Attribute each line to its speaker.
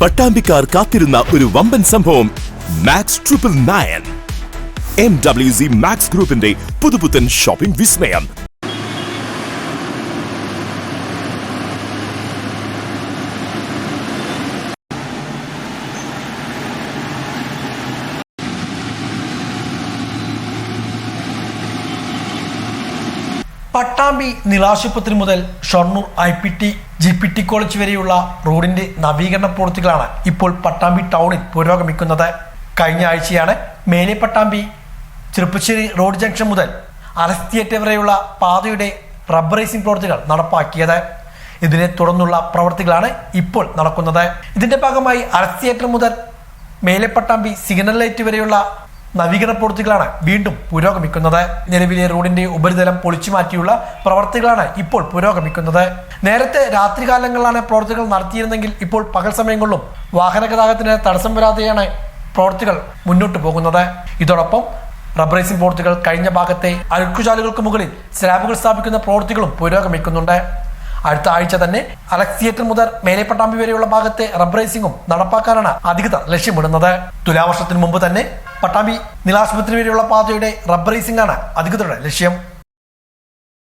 Speaker 1: പട്ടാമ്പിക്കാർ കാത്തിരുന്ന ഒരു വമ്പൻ സംഭവം മാക്സ് 999. MWC മാക്സ് ഗ്രൂപ്പിന്റെ പുതുപുത്തൻ ഷോപ്പിംഗ് വിസ്മയം.
Speaker 2: പട്ടാമ്പി നിലാശുപത്രി മുതൽ ഷൊർണൂർ IPT GPT കോളേജ് വരെയുള്ള റോഡിന്റെ നവീകരണ പ്രവൃത്തികളാണ് ഇപ്പോൾ പട്ടാമ്പി ടൗണിൽ പുരോഗമിക്കുന്നത്. കഴിഞ്ഞ ആഴ്ചയാണ് മേലെ പട്ടാമ്പി ചെറുപ്പശ്ശേരി റോഡ് ജംഗ്ഷൻ മുതൽ അലക്സ് തിയേറ്റർ വരെയുള്ള പാതയുടെ റബ്ബറൈസിംഗ് പ്രവൃത്തികൾ നടപ്പാക്കിയത്. ഇതിനെ തുടർന്നുള്ള പ്രവൃത്തികളാണ് ഇപ്പോൾ നടക്കുന്നത്. ഇതിന്റെ ഭാഗമായി അലക്സ് തിയേറ്റർ മുതൽ മേലെ പട്ടാമ്പി സിഗ്നൽ ലൈറ്റ് വരെയുള്ള നവീകരണ പ്രവൃത്തികളാണ് വീണ്ടും പുരോഗമിക്കുന്നത്. നിലവിലെ റോഡിന്റെ ഉപരിതലം പൊളിച്ചു മാറ്റിയുള്ള പ്രവർത്തികളാണ് ഇപ്പോൾ പുരോഗമിക്കുന്നത്. നേരത്തെ രാത്രികാലങ്ങളിലാണ് പ്രവൃത്തികൾ നടത്തിയിരുന്നെങ്കിൽ ഇപ്പോൾ പകൽ സമയങ്ങളിലും വാഹന ഗതാഗതത്തിന് തടസ്സം വരാതെയാണ് പ്രവൃത്തികൾ മുന്നോട്ട് പോകുന്നത്. ഇതോടൊപ്പം റബ്ബറൈസിംഗ് പ്രവൃത്തികൾ കഴിഞ്ഞ ഭാഗത്തെ അഴുക്കുചാലുകൾക്ക് മുകളിൽ സ്ലാബുകൾ സ്ഥാപിക്കുന്ന പ്രവൃത്തികളും പുരോഗമിക്കുന്നുണ്ട്. അടുത്ത ആഴ്ച തന്നെ അലക്സ് തിയേറ്റർ മുതൽ മേലെ പട്ടാമ്പി വരെയുള്ള ഭാഗത്തെ റബ്ബറൈസിംഗും നടപ്പാക്കാനാണ് അധികൃതർ ലക്ഷ്യമിടുന്നത്. തുലാവർഷത്തിന് മുമ്പ് തന്നെ പട്ടാമ്പി നിലാശുപത്രി വരെയുള്ള പാതയുടെ റബ്ബറൈസിംഗ് ആണ് അധികൃതരുടെ ലക്ഷ്യം.